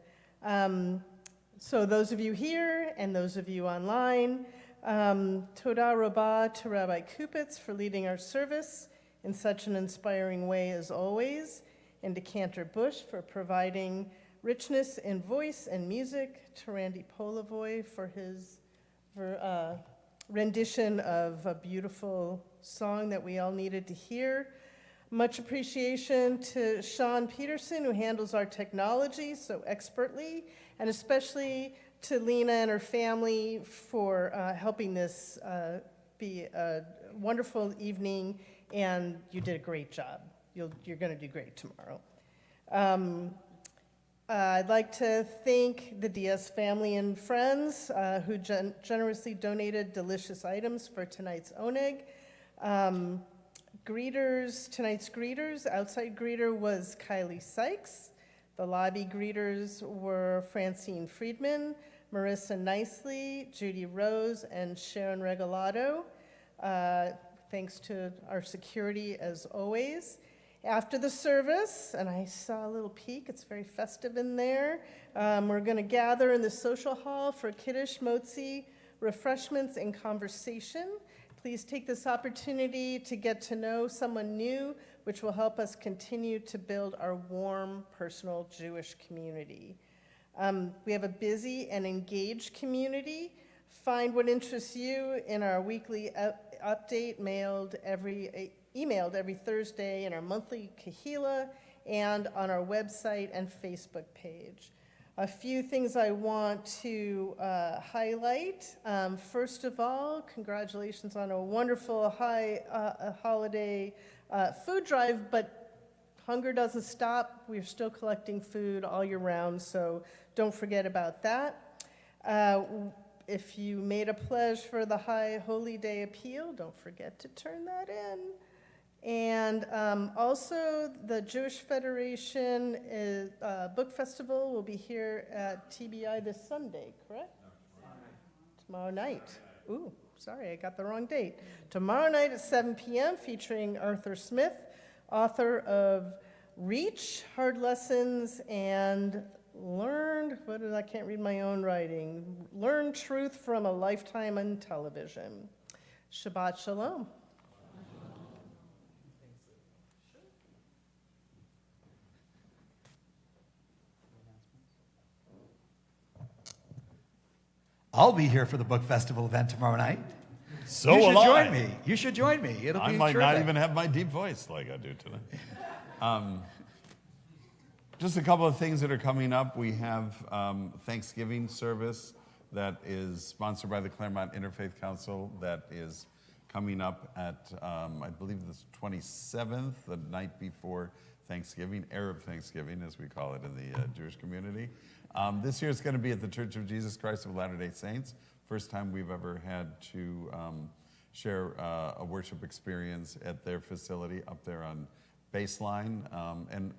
So those of you here and those of you online, Toda Rabah to Rabbi Kupitz for leading our service in such an inspiring way as always, and to Cantor Bush for providing richness in voice and music, to Randy Polavoy for his rendition of a beautiful song that we all needed to hear. Much appreciation to Sean Peterson, who handles our technology so expertly, and especially to Lena and her family for helping this be a wonderful evening, and you did a great job. You're going to do great tomorrow. I'd like to thank the Diaz family and friends who generously donated delicious items for tonight's oneg. Tonight's greeters, outside greeter was Kylie Sykes. The lobby greeters were Francine Friedman, Marissa Nicely, Judy Rose, and Sharon Regalado. Thanks to our security as always. After the service, and I saw a little peek, it's very festive in there, we're going to gather in the social hall for Kiddush, Motzi, refreshments, and conversation. Please take this opportunity to get to know someone new, which will help us continue to build our warm, personal Jewish community. We have a busy and engaged community. Find what interests you in our weekly update mailed every emailed every Thursday in our monthly kahila and on our website and Facebook page. A few things I want to highlight. First of all, congratulations on a wonderful holiday food drive, but hunger doesn't stop. We're still collecting food all year round, so don't forget about that. If you made a pledge for the High Holy Day Appeal, don't forget to turn that in. And also, the Jewish Federation Book Festival will be here at TBI this Sunday, correct? Tomorrow night. Ooh, sorry, I got the wrong date. Tomorrow night at 7 p.m., featuring Arthur Smith, author of Reach, Hard Lessons, and I can't read my own writing. Learn Truth from a Lifetime on Television. Shabbat Shalom. I'll be here for the book festival event tomorrow night. So you should will I. join me. You should join me. It'll I be might terrific. not even have my deep voice like I do today. Just a couple of things that are coming up. We have Thanksgiving service that is sponsored by the Claremont Interfaith Council that is coming up at, I believe, the 27th, the night before Thanksgiving, Erev Thanksgiving, as we call it in the Jewish community. This year it's going to be at the Church of Jesus Christ of Latter-day Saints. First time we've ever had to share a worship experience at their facility up there on Baseline. And,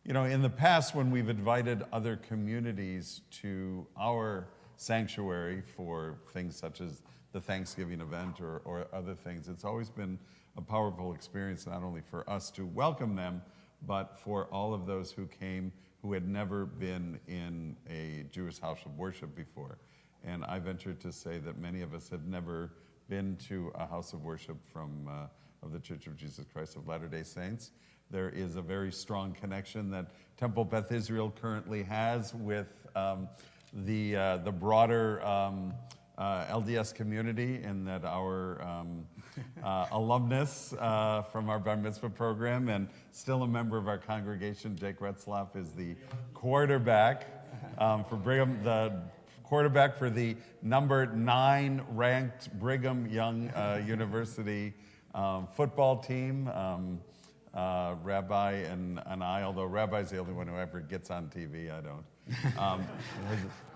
you know, in the past when we've invited other communities to our sanctuary for things such as the Thanksgiving event or other things, it's always been a powerful experience, not only for us to welcome them, but for all of those who came who had never been in a Jewish house of worship before. And I venture to say that many of us have never been to a house of worship of the Church of Jesus Christ of Latter-day Saints. There is a very strong connection that Temple Beth Israel currently has with the broader LDS community, and that our alumnus from our Bar Mitzvah program and still a member of our congregation, Jake Retzlaff, is the quarterback for Brigham, the quarterback for the number 9 ranked Brigham Young University football team. Rabbi and I, although Rabbi's the only one who ever gets on TV, I don't,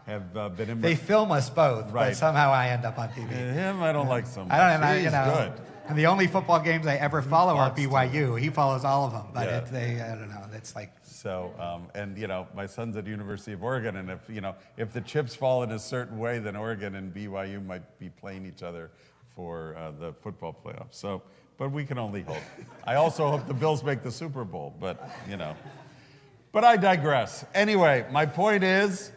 have been in. They film us both, Right. but somehow I end up on TV. Him, I don't like so much. I don't know, He's good. And the only football games I ever follow are Fox BYU. He follows all of them, but Yeah. I don't know. It's like So, and you know, my son's at the University of Oregon, and if the chips fall in a certain way, then Oregon and BYU might be playing each other for the football playoffs. So, but we can only hope. I also hope the Bills make the Super Bowl, but But I digress. Anyway, my point is,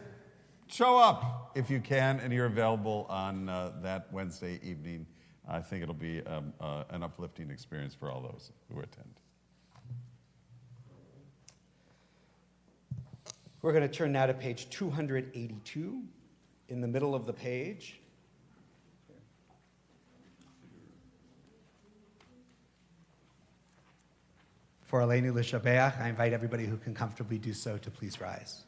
show up if you can, and you're available on that Wednesday evening. I think it'll be an uplifting experience for all those who attend. We're going to turn now to page 282, in the middle of the page. for Aleinu L'Shabeach. I invite everybody who can comfortably do so to please rise.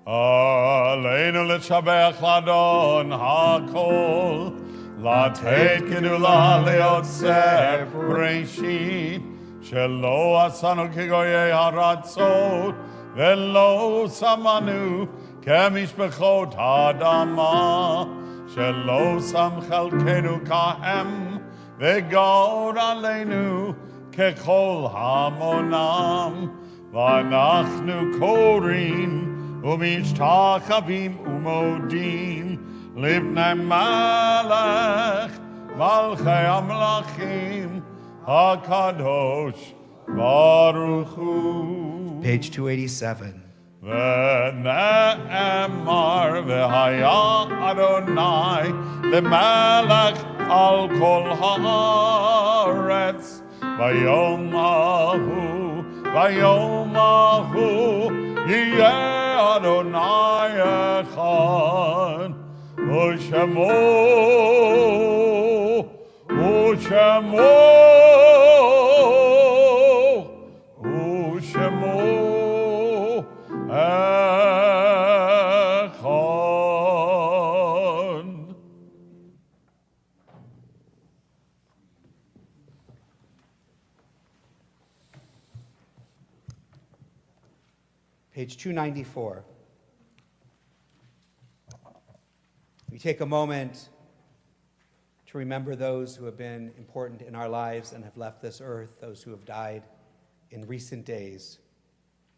Aleinu l'shabeach l'Adon hakol, לתת גדולה ליוצר בראשית, שלא עשנו כגויי הארצות, ולא שמנו כמשפחות האדמה, שלא שם חלקנו כהם, וגור עלינו ככל המונם, ואנחנו קוראים ומשתחווים ומודים לפני מלך מלכי המלכים הקדוש ברוך הוא. Page 287. ונאמר והיה אדוני למלך על כל הארץ ביום ההוא ביום ההוא יהיה אדוני אחד, ושמו אחד. Page 294. We take a moment to remember those who have been important in our lives and have left this earth, those who have died in recent days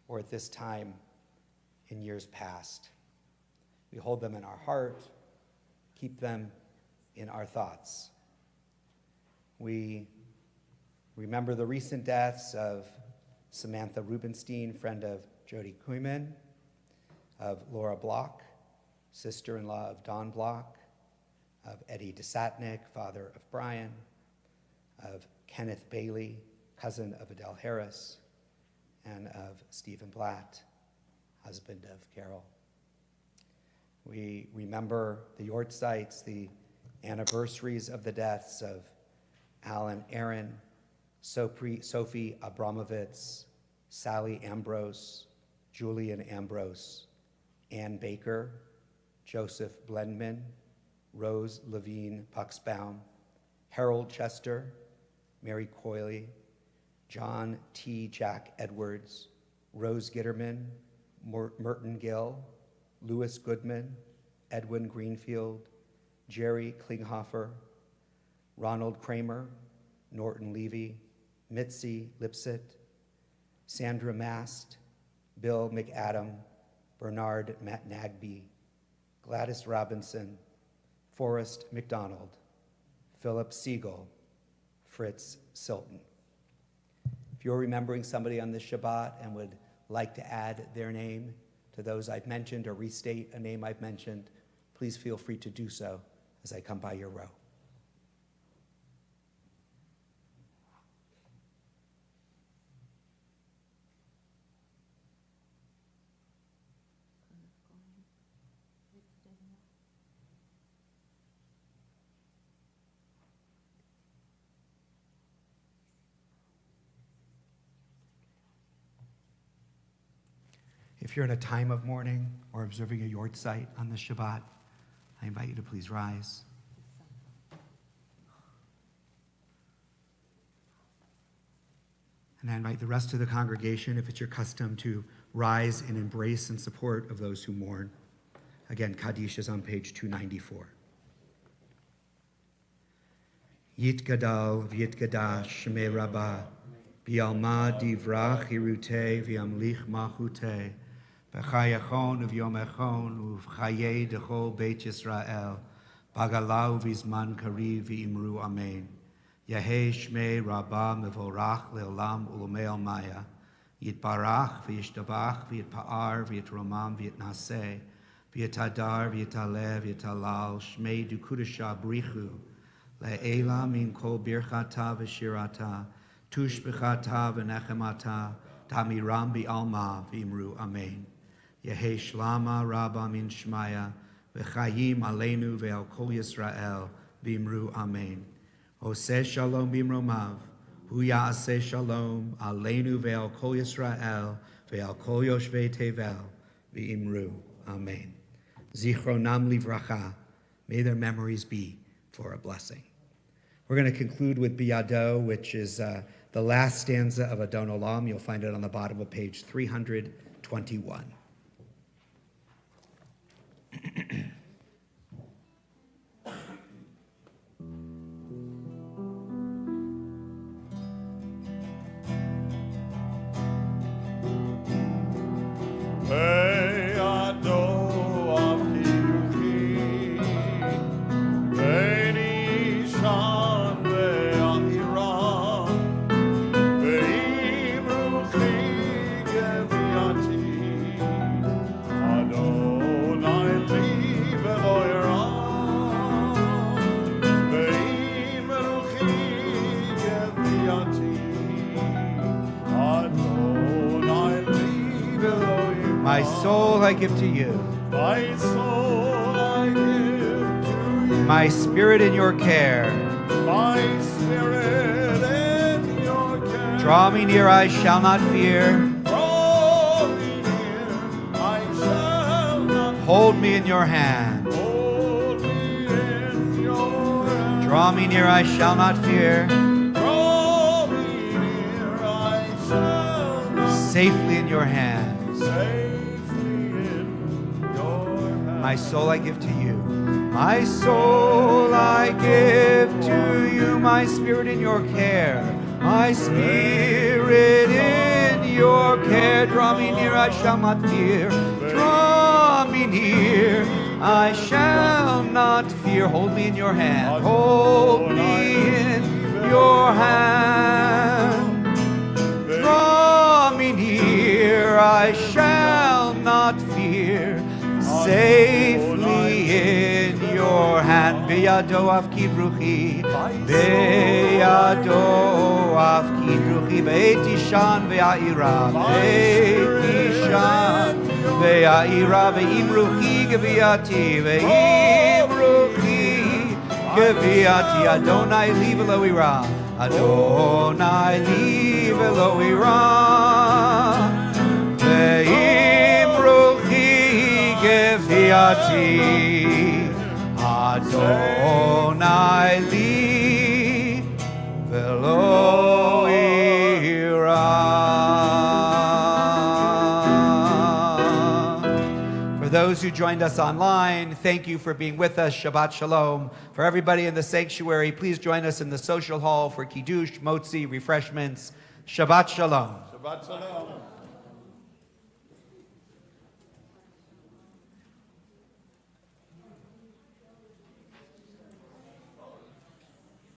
or at this time in years past. We hold them in our heart, keep them in our thoughts. We remember the recent deaths of Samantha Rubenstein, friend of Jody Kuyman, of Laura Block, sister-in-law of Don Block, of Eddie DeSatnik, father of Brian, of Kenneth Bailey, cousin of Adele Harris, and of Stephen Blatt, husband of Carol. We remember the Yortzites, the anniversaries of the deaths of Alan Aaron, Sophie Abramovitz, Sally Ambrose, Julian Ambrose, Ann Baker, Joseph Blendman, Rose Levine Buxbaum, Harold Chester, Mary Coyley, John T. Jack Edwards, Rose Gitterman, Merton Gill, Louis Goodman, Edwin Greenfield, Jerry Klinghoffer, Ronald Kramer, Norton Levy, Mitzi Lipset, Sandra Mast, Bill McAdam, Bernard Nagby, Gladys Robinson, Forrest McDonald, Philip Siegel, Fritz Silton. If you're remembering somebody on this Shabbat and would like to add their name to those I've mentioned or restate a name I've mentioned, please feel free to do so as I come by your row. If you're in a time of mourning or observing a Yortzeit on the Shabbat, I invite you to please rise. And I invite the rest of the congregation, if it's your custom, to rise in embrace and support of those who mourn. Again, Kaddish is on page 294. Yitgadal v'yitgadash shmei rabbah, b'alma divrach hirutei v'yamlich malchutei, b'chayachon uv'yomechon uv'chayei dechol beit Yisrael, bagalau v'zman kariv v'imru amen. Yahei shmei rabbah mevorach leolam ulomei almaya, yitbarach v'yishtabach v'yitpa'ar v'yitromam v'yitnaseh, v'yitadar v'yitaleh v'yitalal, shmei dukudasha brichu, le'ela min kol birchata v'shirata, tushbechata v'nechemata, tamiram bi'alma v'imru amen. Yehi shlama rabba min shmaya, v'chayim aleinu ve'al kol Yisrael v'imru amen. Oseh shalom bimromav, hu ya'aseh shalom aleinu ve'al kol Yisrael ve'al kol yoshvei tevel v'imru amen. Zichronam livracha, may their memories be for a blessing. We're going to conclude with Biyado, which is the last stanza of Adon Olam. You'll find it on the bottom of page 321. Adonai li My soul I give to you. My soul I give to you. My spirit in your care. My spirit in your care. Draw me near, I shall not fear. Draw me near, I shall not Hold me in your hand. hold me in your hand. Draw me near, I shall not fear. Draw me near, I shall not Safely in your hand. safely in your hand. My soul I give to you. My soul I give to you. My spirit in your care. My spirit in your care. Draw me near, I shall not fear. Draw me near, I shall not fear. Hold me in your hand. Hold me in your hand. Draw me near, I shall not fear. Safely in your hand. Beyado afkid ruchi. Beyado afkid ruchi. Be'etishan ve'a'ira. Be'etishan ve'a'ira. Ve'im ruchi geviati. Ve'im ruchi geviati. Adonai li v'lo ira. Adonai li v'lo ira. Ve'im ruchi geviati. Adonai li v'lo ira. For those who joined us online, thank you for being with us. Shabbat Shalom. For everybody in the sanctuary, please join us in the social hall for Kiddush, Motzi, refreshments. Shabbat Shalom. Shabbat Shalom.